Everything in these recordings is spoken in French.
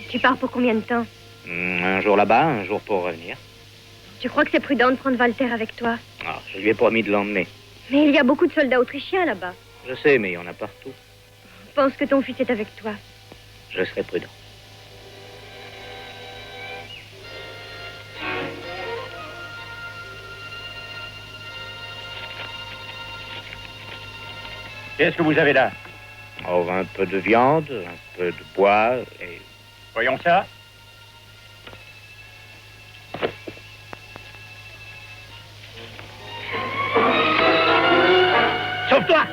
Tu pars pour combien de temps? Un jour là-bas, un jour pour revenir. Tu crois que c'est prudent de prendre Walter avec toi? Ah, je lui ai promis de l'emmener. Mais il y a beaucoup de soldats autrichiens là-bas. Je sais, mais il y en a partout. Pense que ton fils est avec toi. Je serai prudent. Qu'est-ce que vous avez là? Oh, un peu de viande, un peu de bois et... Voyons ça. Sauve-toi!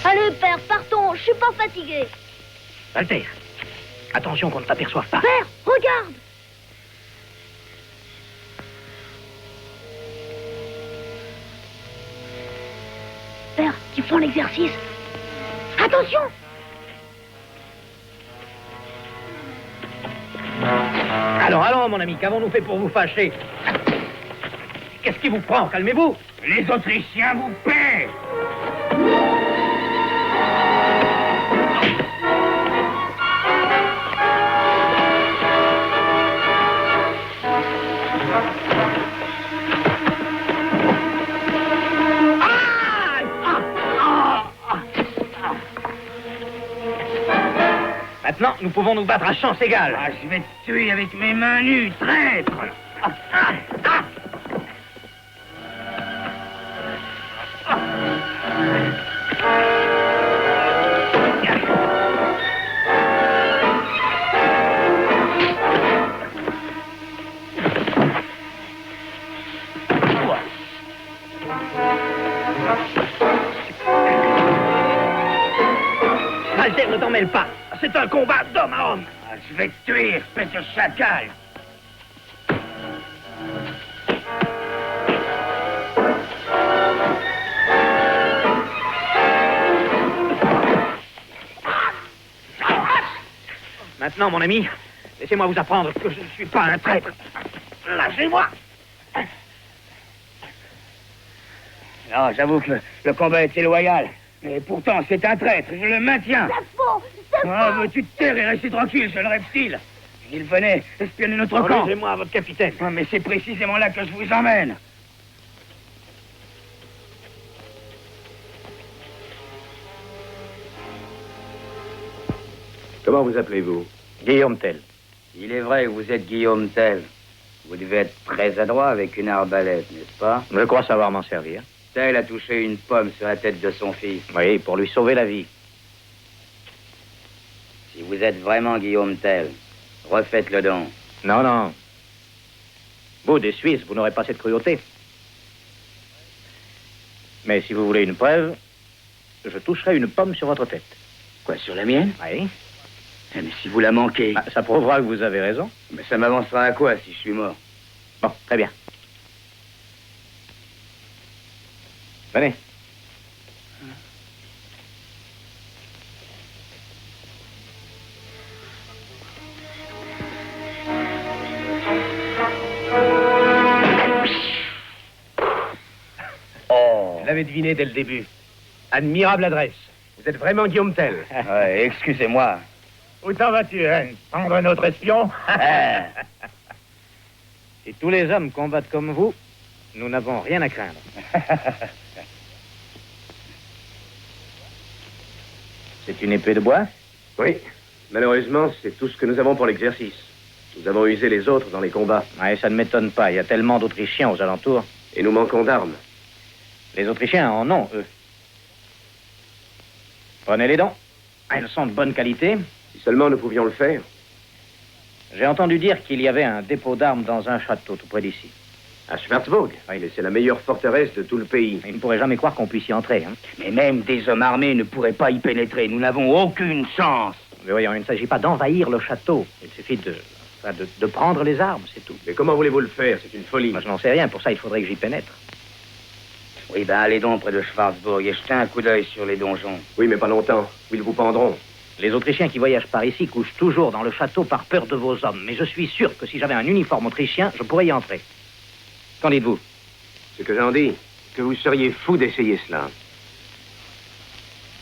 Allez, père, partons, je suis pas fatigué. Walter, attention qu'on ne t'aperçoive pas. Père, regarde! Père, ils font l'exercice. Attention! Allons, mon ami, qu'avons-nous fait pour vous fâcher? Qu'est-ce qui vous prend? Calmez-vous. Les Autrichiens vous paient. Maintenant, nous pouvons nous battre à chance égale. Ah, je vais te tuer avec mes mains nues, traître! Walter, ne t'en mêle pas. C'est un combat d'homme à homme. Ah, je vais te tuer, espèce de chacal! Maintenant, mon ami, laissez-moi vous apprendre que je ne suis pas un traître. Lâchez-moi. Non, j'avoue que le combat était loyal. Mais pourtant, c'est un traître, je le maintiens. C'est faux! C'est Ah, faux! veux-tu te taire et rester tranquille, jeune reptile? Il venait espionner notre camp. Conduisez-moi à votre capitaine. Ah, mais c'est précisément là que je vous emmène. Comment vous appelez-vous? Guillaume Tell. Il est vrai que vous êtes Guillaume Tell. Vous devez être très adroit avec une arbalète, n'est-ce pas? Je crois savoir m'en servir. Tell a touché une pomme sur la tête de son fils. Oui, pour lui sauver la vie. Si vous êtes vraiment Guillaume Tell, refaites-le donc. Non, non. Vous, des Suisses, vous n'aurez pas cette cruauté. Mais si vous voulez une preuve, je toucherai une pomme sur votre tête. Quoi, sur la mienne? Oui. Eh, mais si vous la manquez... Ah, ça prouvera que vous avez raison. Mais ça m'avancera à quoi si je suis mort? Bon, très bien. Venez. Je l'avais deviné dès le début. Admirable adresse. Vous êtes vraiment Guillaume Tell. Ouais, excusez-moi. Où t'en vas-tu, hein? Prendre un autre espion? Si tous les hommes combattent comme vous, nous n'avons rien à craindre. C'est une épée de bois? Oui. Malheureusement, c'est tout ce que nous avons pour l'exercice. Nous avons usé les autres dans les combats. Ouais, ça ne m'étonne pas. Il y a tellement d'Autrichiens aux alentours. Et nous manquons d'armes. Les Autrichiens en ont, eux. Prenez les dents. Elles sont de bonne qualité. Si seulement nous pouvions le faire. J'ai entendu dire qu'il y avait un dépôt d'armes dans un château tout près d'ici. À Schwarzburg. Oui, mais c'est la meilleure forteresse de tout le pays. Ils ne pourraient jamais croire qu'on puisse y entrer. Hein. Mais même des hommes armés ne pourraient pas y pénétrer. Nous n'avons aucune chance. Mais voyons, il ne s'agit pas d'envahir le château. Il suffit de prendre les armes, c'est tout. Mais comment voulez-vous le faire? C'est une folie. Moi, je n'en sais rien. Pour ça, il faudrait que j'y pénètre. Oui, ben allez donc près de Schwarzburg et jetez un coup d'œil sur les donjons. Oui, mais pas longtemps. Ou ils vous pendront. Les Autrichiens qui voyagent par ici couchent toujours dans le château par peur de vos hommes. Mais je suis sûr que si j'avais un uniforme autrichien, je pourrais y entrer. Qu'en dites-vous? Ce que j'en dis, que vous seriez fou d'essayer cela.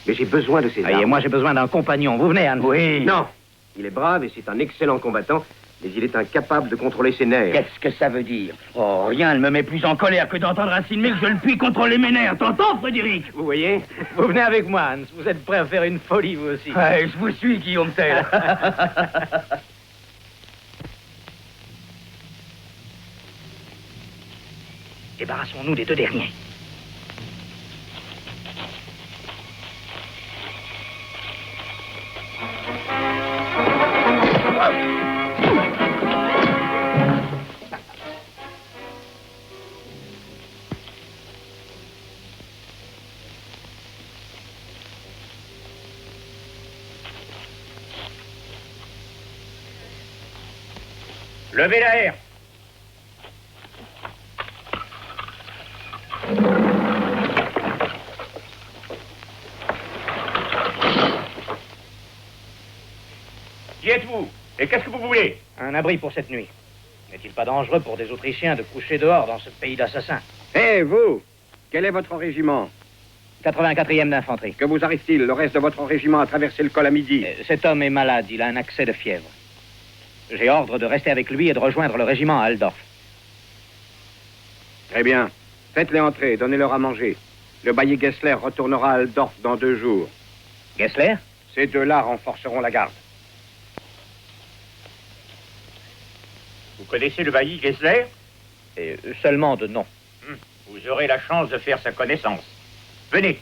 Mais j'ai besoin de ces armes. Et moi, j'ai besoin d'un compagnon. Vous venez, Anne? Oui. Non. Il est brave et c'est un excellent combattant, mais il est incapable de contrôler ses nerfs. Qu'est-ce que ça veut dire? Oh, rien ne me met plus en colère que d'entendre un Silmé que je ne puis contrôler mes nerfs. T'entends, Frédéric? Vous voyez? Vous venez avec moi, Hans. Vous êtes prêt à faire une folie, vous aussi. Ouais, je vous suis, Guillaume Tell. Débarrassons-nous des deux derniers. Levez la haie. Qui êtes-vous? Et qu'est-ce que vous voulez? Un abri pour cette nuit. N'est-il pas dangereux pour des Autrichiens de coucher dehors dans ce pays d'assassins? Hé, vous! Quel est votre régiment? 84e d'infanterie. Que vous arrive-t-il? Le reste de votre régiment a traversé le col à midi. Cet homme est malade. Il a un accès de fièvre. J'ai ordre de rester avec lui et de rejoindre le régiment à Altdorf. Très bien. Faites-les entrer, donnez-leur à manger. Le bailli Gessler retournera à Altdorf dans 2 jours. Gessler? Ces deux-là renforceront la garde. Vous connaissez le bailli Gessler? Seulement de nom. Vous aurez la chance de faire sa connaissance. Venez.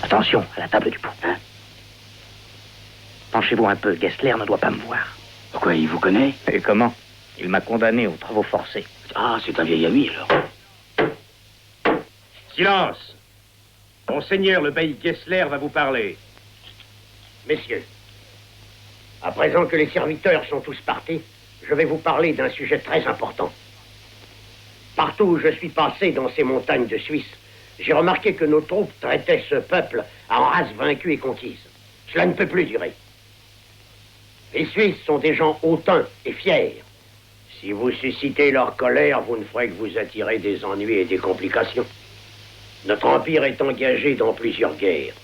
Attention à la table du pot. Hein? Penchez-vous un peu. Gessler ne doit pas me voir. Pourquoi, il vous connaît? Et comment? Il m'a condamné aux travaux forcés. Ah, c'est un vieil ami, alors. Silence! Monseigneur, le bailli Gessler va vous parler. Messieurs, à présent que les serviteurs sont tous partis, je vais vous parler d'un sujet très important. Partout où je suis passé dans ces montagnes de Suisse, j'ai remarqué que nos troupes traitaient ce peuple en race vaincue et conquise. Cela ne peut plus durer. Les Suisses sont des gens hautains et fiers. Si vous suscitez leur colère, vous ne ferez que vous attirer des ennuis et des complications. Notre empire est engagé dans plusieurs guerres.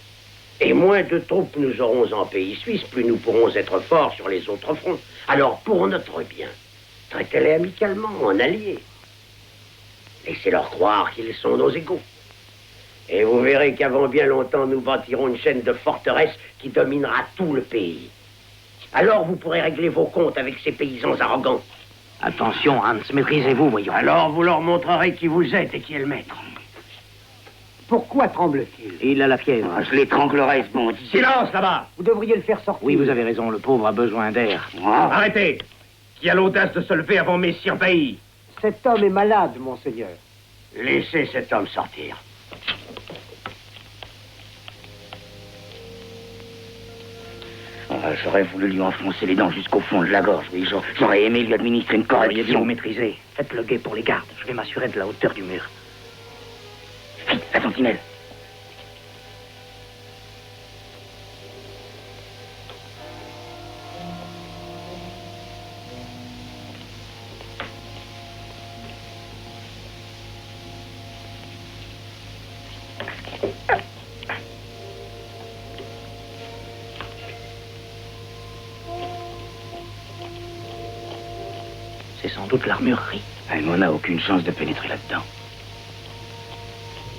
Et moins de troupes nous aurons en pays suisse, plus nous pourrons être forts sur les autres fronts. Alors, pour notre bien, traitez-les amicalement, en alliés. Laissez-leur croire qu'ils sont nos égaux. Et vous verrez qu'avant bien longtemps, nous bâtirons une chaîne de forteresses qui dominera tout le pays. Alors vous pourrez régler vos comptes avec ces paysans arrogants. Attention, Hans, maîtrisez-vous, voyons. Alors vous leur montrerez qui vous êtes et qui est le maître. Pourquoi tremble-t-il? Il a la fièvre. Je l'étranglerai, ce bandit. Silence là-bas! Vous devriez le faire sortir. Oui, vous avez raison, le pauvre a besoin d'air. Arrêtez! Qui a l'audace de se lever avant messire Bailly? Cet homme est malade, monseigneur. Laissez cet homme sortir. J'aurais voulu lui enfoncer les dents jusqu'au fond de la gorge, oui. J'aurais aimé lui administrer une Vous auriez dû vous correction. maîtriser. Faites le guet pour les gardes. Je vais m'assurer de la hauteur du mur. Vite, la sentinelle. C'est sans doute l'armurerie. Mais on n'a aucune chance de pénétrer là-dedans.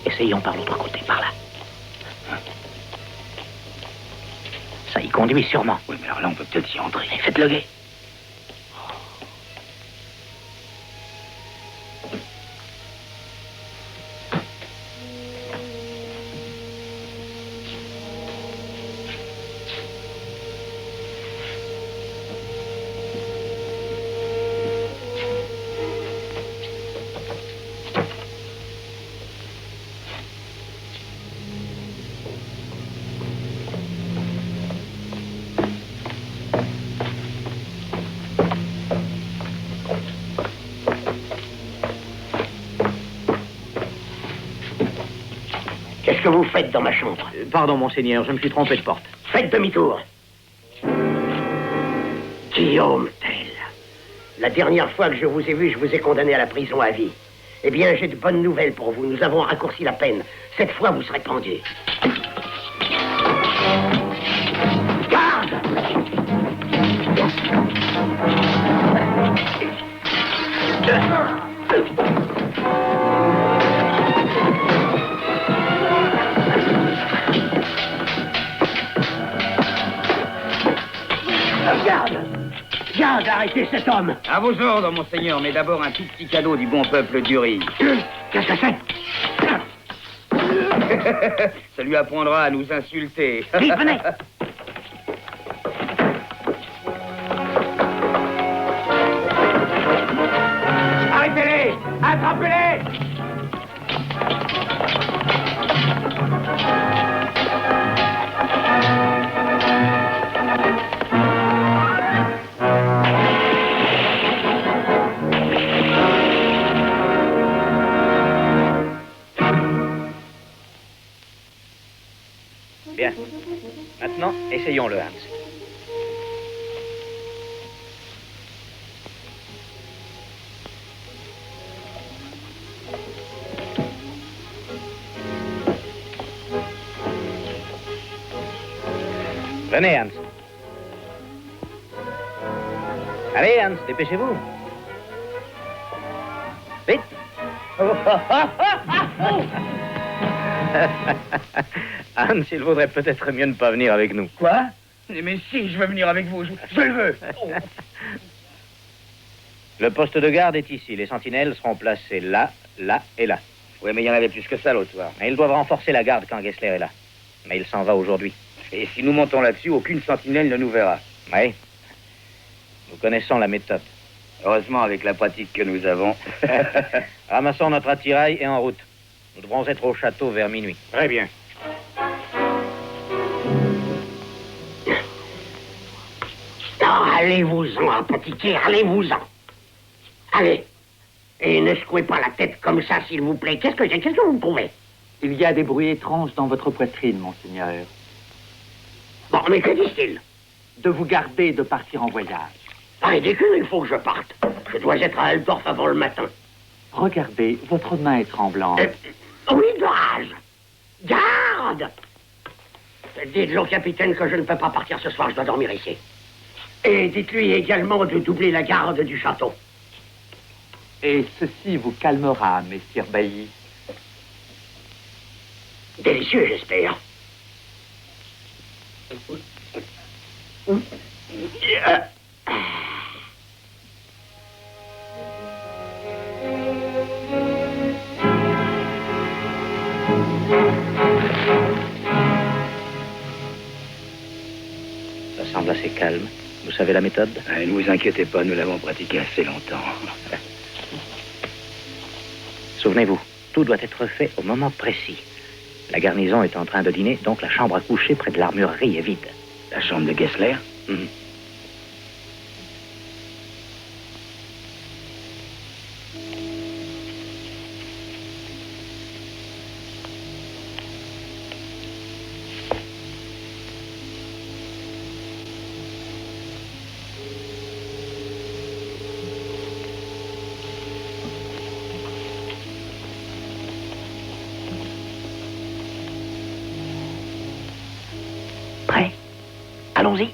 Essayons par l'autre côté, par là. Ça y conduit sûrement. Oui, mais alors là, on peut peut-être y entrer. Et faites le guet. Qu'est-ce que vous faites dans ma chambre? Pardon, monseigneur, je me suis trompé de porte. Faites demi-tour. Guillaume Tell. La dernière fois que je vous ai vu, je vous ai condamné à la prison à vie. Eh bien, j'ai de bonnes nouvelles pour vous. Nous avons raccourci la peine. Cette fois, vous serez pendu. Garde! Garde! Garde, arrêtez cet homme! À vos ordres, monseigneur, mais d'abord un tout petit cadeau du bon peuple d'Uri. Qu'est-ce que c'est? Ça lui apprendra à nous insulter. Vite, venez! Arrêtez-les! Attrapez-les! Bien. Maintenant, essayons-le, Hans. Venez, Hans. Allez, Hans, dépêchez-vous. Vite. Hans, il vaudrait peut-être mieux ne pas venir avec nous. Quoi? Mais si, je veux venir avec vous. Je le veux. Le poste de garde est ici. Les sentinelles seront placées là, là et là. Oui, mais il y en avait plus que ça l'autre soir. Mais ils doivent renforcer la garde quand Gessler est là. Mais il s'en va aujourd'hui. Et si nous montons là-dessus, aucune sentinelle ne nous verra. Oui. Nous connaissons la méthode. Heureusement, avec la pratique que nous avons. Ramassons notre attirail et en route. Nous devrons être au château vers minuit. Très bien. Allez-vous-en, apothicaire, allez-vous-en. Allez. Et ne secouez pas la tête comme ça, s'il vous plaît. Qu'est-ce que vous trouvez? Il y a des bruits étranges dans votre poitrine, monseigneur. Bon, mais que disent-ils? De vous garder de partir en voyage. Ridicule, il faut que je parte. Je dois être à Altdorf avant le matin. Regardez, votre main est tremblante. Oui, de rage. Garde! Dites-le au capitaine que je ne peux pas partir ce soir, je dois dormir ici. Et dites-lui également de doubler la garde du château. Et ceci vous calmera, messire Bailly. Délicieux, j'espère. Ça semble assez calme. Vous savez la méthode? Ne vous inquiétez pas, nous l'avons pratiqué assez longtemps. Souvenez-vous, tout doit être fait au moment précis. La garnison est en train de dîner, donc la chambre à coucher près de l'armurerie est vide. La chambre de Gessler? Mhm. Prêt? Allons-y.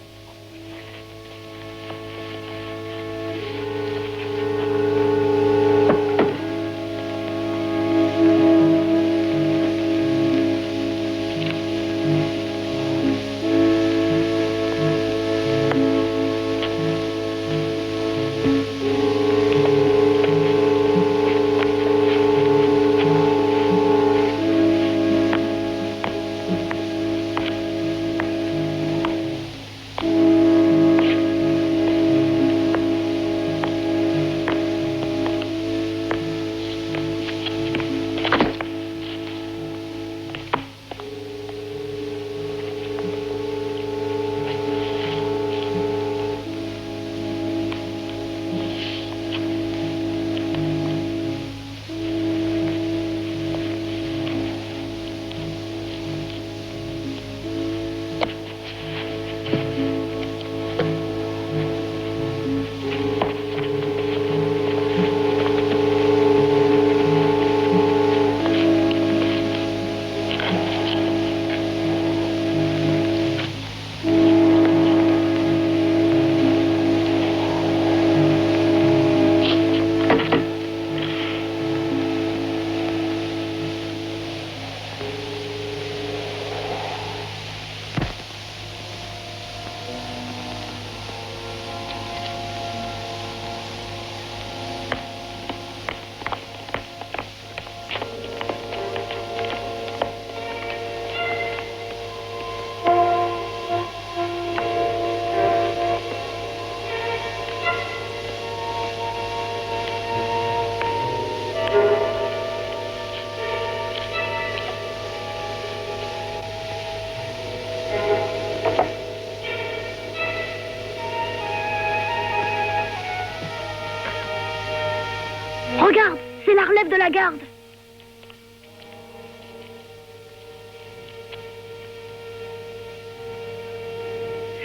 Regarde, c'est la relève de la garde.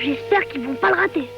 J'espère qu'ils vont pas le rater.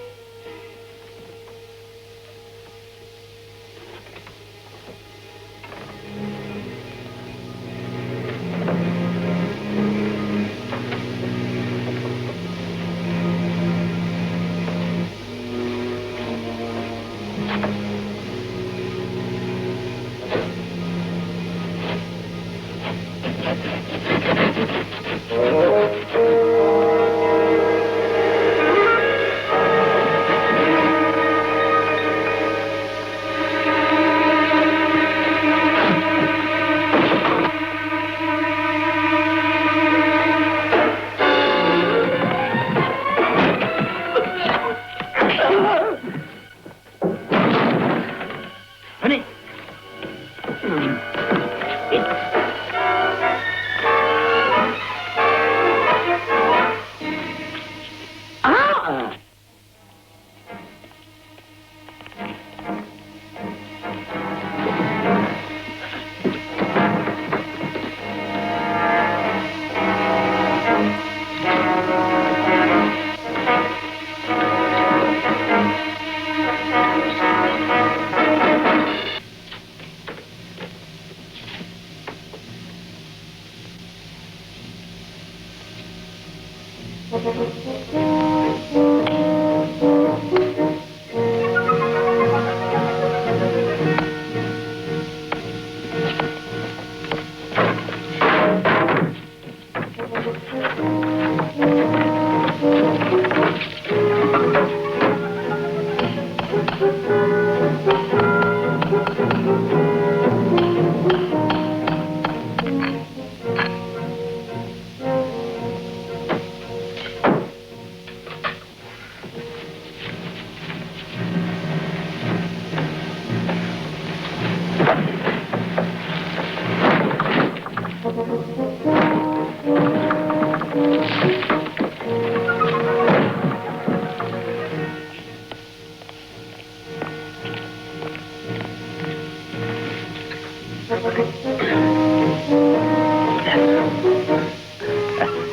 Venez. Ah!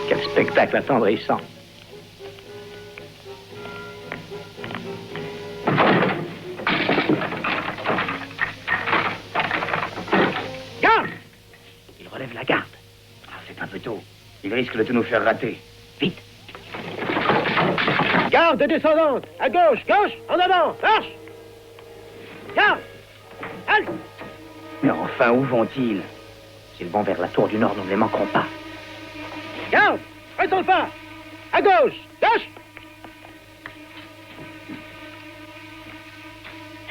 Quel spectacle attendrissant. Garde! Il relève la garde. Ah, c'est un peu tôt. Il risque de tout nous faire rater. Vite. Garde descendante! À gauche, gauche, en avant, marche! Garde! Halte! Mais enfin, où vont-ils? S'ils vont vers la tour du Nord, nous ne les manquerons pas. Garde! Pressons le pas! À gauche! Gauche!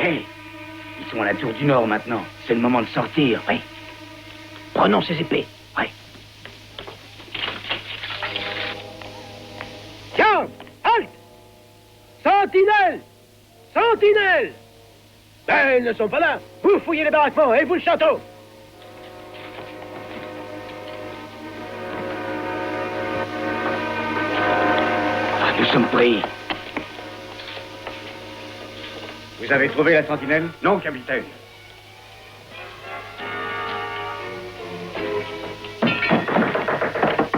Hé! Ils sont à la tour du Nord maintenant. C'est le moment de sortir. Oui. Prenons ces épées. Oui. Garde! Halte! Sentinelle! Sentinelle! Ben, ils ne sont pas là. Vous fouillez les baraquements et vous le château. Ah, nous sommes pris. Vous avez trouvé la sentinelle? Non, capitaine.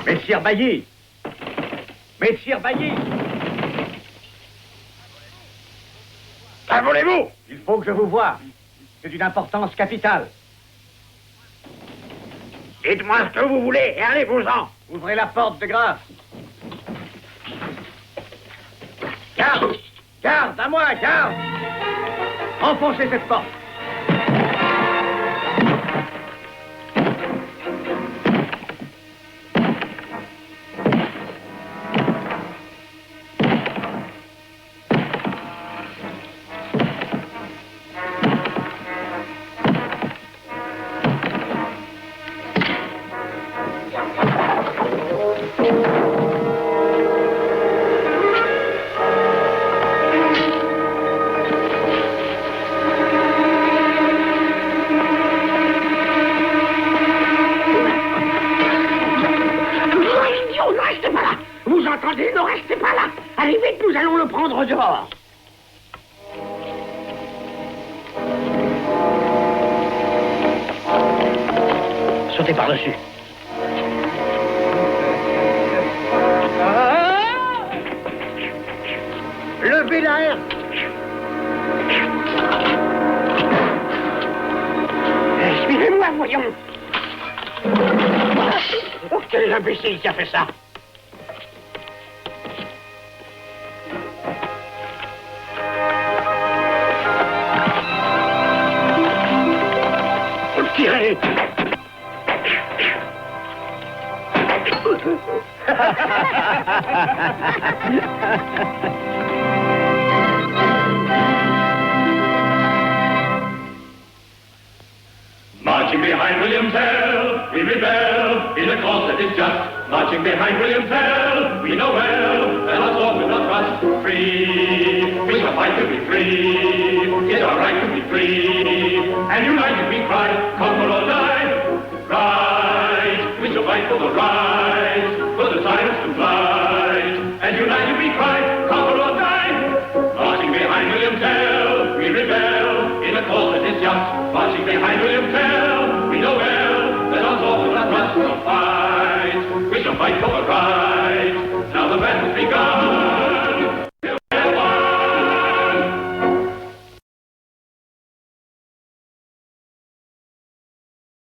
Messire Bailly! Messire Bailly! Envolez-vous! Il faut que je vous voie. C'est d'une importance capitale. Dites-moi ce que vous voulez et allez-vous-en. Ouvrez la porte de grâce. Garde! Garde, à moi, garde! Enfoncez cette porte. Vous entendez? Ne restez pas là. Allez vite, nous allons le prendre dehors. Sautez par-dessus. Levez la herbe. Suivez-moi, voyons. Oh, quel imbécile qui a fait ça? Tirez! Marching behind William Tell, we rebel in a cause that is just. Marching behind William Tell, we know well that our sword will not rust. Free, we shall fight to be free. It's our right to be free. And united we cry, conquer or die. Right, we shall fight for the right, for the silence to fly. And united we cry,